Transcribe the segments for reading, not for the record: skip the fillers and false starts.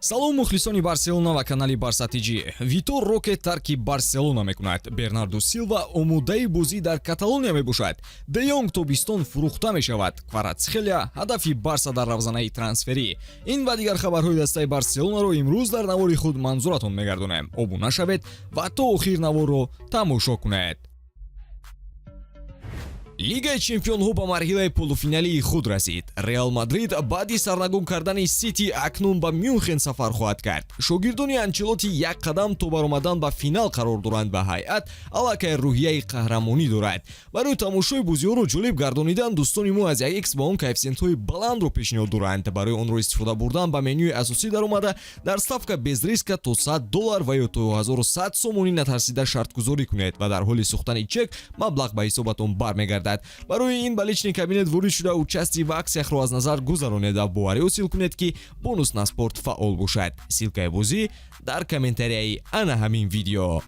салом мухлисони Барселона ва канали Барса TJ. Витор Роке тарки Барселона мекунад. Бернардо Силва омодаи бозӣ дар Каталония мебошад. Де Йонг тобистон фурӯхта мешавад. Кварацхелия ҳадафи Барса дар равзанаи трансферӣ. Ин ва дигар хабарҳои дастаи Барселонаро имрӯз дар навори худ манзуратон мегардонем. Обуна шавед ва то охир наворро тамошо кунед. Лигаи чемпионҳо ба марҳилаи полуфиналии худ расид. Реал Мадрид баъди сарнагун кардани Сити акнун ба Мюнхен сафар хоҳад кард. Шогирдони Анчелоти як қадам то баромадан ба финал қарор доранд ва ҳайат аллакай рӯҳияи қаҳрамонӣ дорад. Барои тамошои бозиҳоро ҷолиб гардонидан дӯстони мо аз 1x ба он коэффициентҳои баландро пешниҳод доранд. Барои онро истифода бурдан ба менюи асосӣ даромада дар ставка без риска то $100 ва ё то 1100 сомонӣ натарсида шартгузорӣ кунед ва дар ҳоли сӯхтани чек маблағ ба ҳисоbatон бармегардад. Барои ин ба лични кабинет ворид шуда участӣ ва аксияхро аз назар гузаронед ва боварӣ ҳосил кунед ки бонус на спорт фаъол бошад. Силкаи бозӣ дар комментарияи ана ҳамин видео.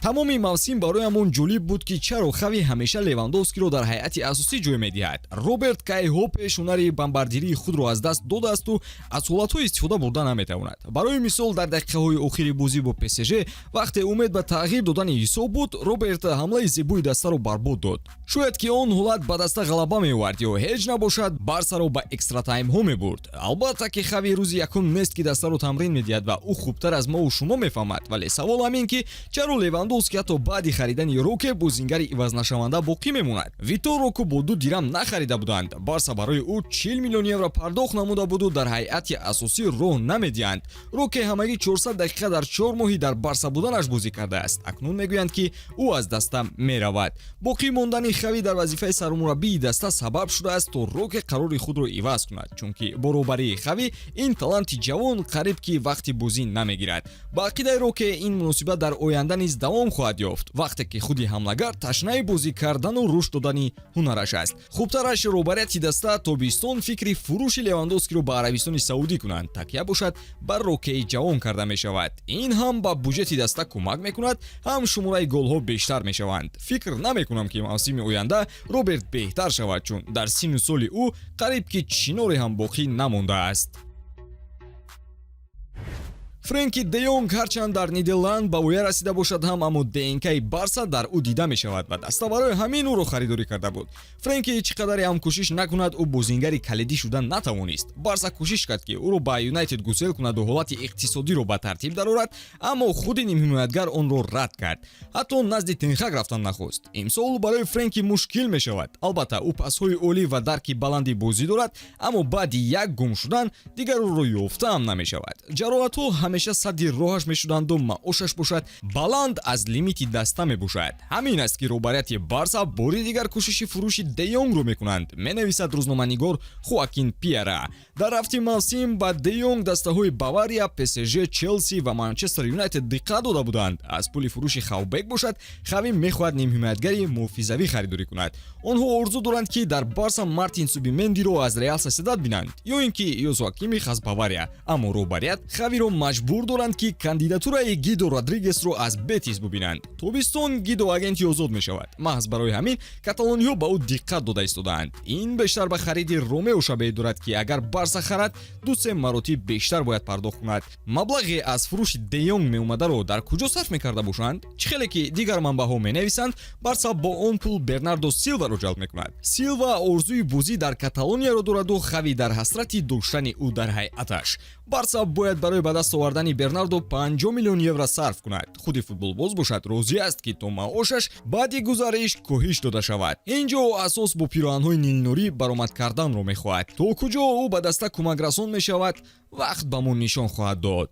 Тамоми мавсим бароямон ҷолиб буд ки чаро хави ҳамеша Левандовскиро дар ҳайати асосӣ ҷой медиҳад. Роберт кайҳо пеш ҳунари бомбардирии худро аз даст додаасту аз ҳолатҳо истифода бурда наметавонад. Барои мисол дар дақиқаҳои охири бозӣ бо ПСЖ вақте умед ба тағйир додани ҳисоб буд, Роберт ҳамлаи зебои дастаро барбод дод. Шояд ки он ҳолат ба даста ғалаба меовард ё ҳеҷ набошад Барсаро ба экстратаймҳо мебурд. Албатта ки хави рӯзи якум нест ки дастаро тамрин медиҳад ва ӯ хубтар аз мову шумо мефаҳмад, вале савол ҳамин ки чаро Левандовски ҳатто баъди харидани Роке бозингари ивазнашаванда боқӣ мемонад. Витор Роке бо 2 дирам нахарида буданд. Барса барои ӯ 40 миллион евро пардохт намуда буду дар ҳайати асосӣ роҳ намедиҳанд. Роке ҳамагӣ 400 дақиқа дар 4 моҳи дар Барса буданаш бозӣ кардааст. Акнун мегӯянд ки ӯ аз даста меравад. Боқӣ мондани хави дар вазифаи сармураббии даста сабаб шудааст то Роке қарори худро иваз кунад, чунки бо рӯбарии хави ин таланти ҷавон қариб ки вақти бозӣ намегирад. Ба ақидаи Роке ин муносибат дар оянда низ давом хоҳад ёфт, вақте ки худи ҳамлагар ташнаи бозӣ кардану рушд додани ҳунараш аст. Хубтараш рӯбарияти даста тобистон фикри фурӯши Левандовскиро ба Арабистони Саудӣ кунанд. Такя бошад бар Рокеи ҷавон карда мешавад. Ин ҳам ба буҷети даста кӯмак мекунад, ҳам шумораи голҳо бештар мешаванд. Фикр намекунам ки мавсими оянда Роберт беҳтар шавад, чун дар сину соли ӯ қариб ки чиноре ҳам боқӣ намондааст. Фрэнки Де Йонг ҳарчанд дар Нидерланд ба воя расида бошад ҳам, аммо ДНК-и Барса дар ӯ дида мешавад ва даста барои ҳамин ӯро харидорӣ карда буд. Фрэнки чӣ қадаре ҳам кӯшиш накунад, ӯ бозингари калидӣ шуда натавонист. Барса кӯшиш кард ки ӯро ба Юнайтед гусел кунаду ҳолати иқтисодиро ба тартиб дарорад, аммо худи нимҳимоятгар онро рад кард. Ҳатто назди Тенхаг рафтан нахост. Имсол барои Фрэнки мушкил мешавад. Албатта ӯ пасҳои олӣ ва дарки баланди бозӣ дорад, аммо баъди як гум шудан дигар ӯро ёфта ҳам намешавад. Ҷароҳатҳо ҳамеша садди роҳаш мешуданду маошаш бошад баланд аз лимити даста мебошад. Ҳамин аст ки рӯбарияти Барса бори дигар кӯшиши фурӯши Де Йонгро мекунанд, менависад рӯзноманигор Хоакин Пиера. Дар рафти мавсим ба Де Йонг дастаҳои Бавария, ПСЖ, Челси ва Манчестер Юнайтед диққат дода буданд. Аз пули фурӯши Хавбек бошад, хави мехоҳад нимҳимоятгари муҳофизавӣ харидорӣ кунад. Онҳо орзу доранд ки дар Барса Мартин Субимендиро аз Реал Соседад бинанд, ё ин ки Йозуа Кимих аз Бавария, аммо рӯбарият хавиро маҷбур доранд ки кандидатураи Гидо Родригесро аз Бетис бубинанд. Тобистон Гидо агенти озод мешавад. маҳз барои ҳамин каталониҳо ба ӯ диққат дода истодаанд. Ин бештар ба хариди Ромео шабеҳ дорад ки агар Барса харад 2-3 маротиб бештар бояд пардохт кунад. Маблағе аз фурӯши Де Йонг меомадаро дар куҷо сарф мекарда бошанд? Чӣ хеле ки дигар манбаъҳо менависанд, Барса бо он пул Бернардо Силваро ҷалб мекунад. Силва орзуи бозӣ дар Каталонияро дораду хави дар ҳасрати доштани ӯ дар ҳайаташ. Барса бояд барои ба даст овардани Бернардо 50 миллион евро сарф кунад. худи футболбоз бошад розӣ аст ки то маошаш баъди гузариш коҳиш дода шавад. инҷо асос бо пироҳанҳои нилнурӣ баромад карданро мехоҳад. То куҷо ӯ ба даста кӯмакрасон мешавад, вақт ба мо нишон хоҳад дод.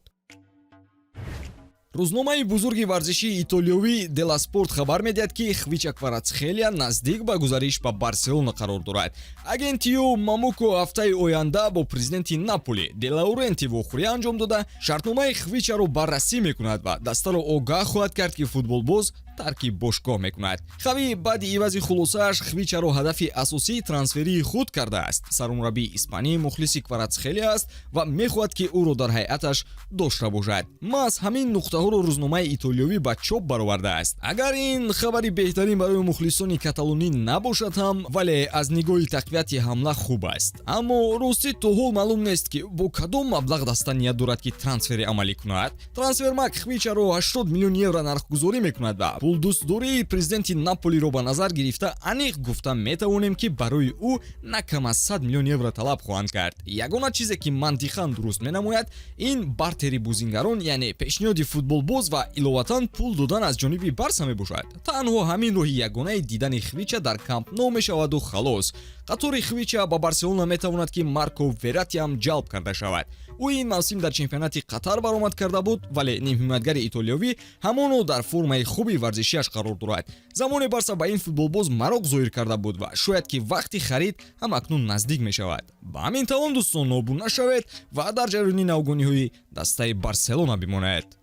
Рӯзномаи бузурги варзишии итолиёвӣ Дела Спорт хабар медиҳад ки Хвича Кварацхелия наздик ба гузариш ба Барселона қарор дорад. Агенти ӯ Мамуко ҳафтаи оянда бо президенти Наполи Де Лауренти вохӯрӣ анҷом дода шартномаи Хвичаро баррасӣ мекунад ва дастаро огаҳ хоҳад кард ки футболбоз тарки бошгоҳ мекунад. Хави баъди ивази хулосааш Хвичаро ҳадафи асосии трансферии худ кардааст. Сармураббии испанӣ мухлиси Кварацхелия аст ва мехоҳад ки ӯро дар ҳайаташ дошта бошад. маҳз ҳамин нуқтаҳо ҳозорҳоро рӯзномаи итолиёвӣ ба чоп баровардааст. Агар ин хабари беҳтарин барои мухлисони каталонӣ набошад ҳам, вале аз нигоҳи тақвияти ҳамла хуб аст. Аммо ростӣ то ҳол маълум нест ки бо кадом маблағ даста ният дорад ки трансфере амалӣ кунад. Трансфермарк Хвичаро 80 миллион евро нархгузорӣ мекунад ва пулдӯстдории президенти Наполиро ба назар гирифта аниқ гуфта метавонем ки барои ӯ на кам аз 100 миллион евро талаб хоҳанд кард. Ягона чизе ки мантиқан дуруст менамояд ин бартери бозингарон, яъне пешниҳоди футболбоз ва иловатан пул додан аз ҷониби Барса мебошад. Танҳо ҳамин роҳи ягонаи дидани Хвича дар Камп Nou мешаваду халос. қатори Хвича ба Барселона метавонад ки Марко Верати ҳам ҷалб карда шавад. ӯ ин мавсим дар чемпионати Қатар баромад карда буд, вале нимҳиматгари итолиёвӣ ҳамоно дар формаи хуби варзишиаш қарор дорад. Замоне Барса ба ин футболбоз мароқ зоҳир карда буд ва шояд ки вақти харид ҳам акнун наздик мешавад. Ба ҳамин тавон дӯстон нобун нашавед ва дар ҷараёни навгониҳои дастаи Барселона бимонед.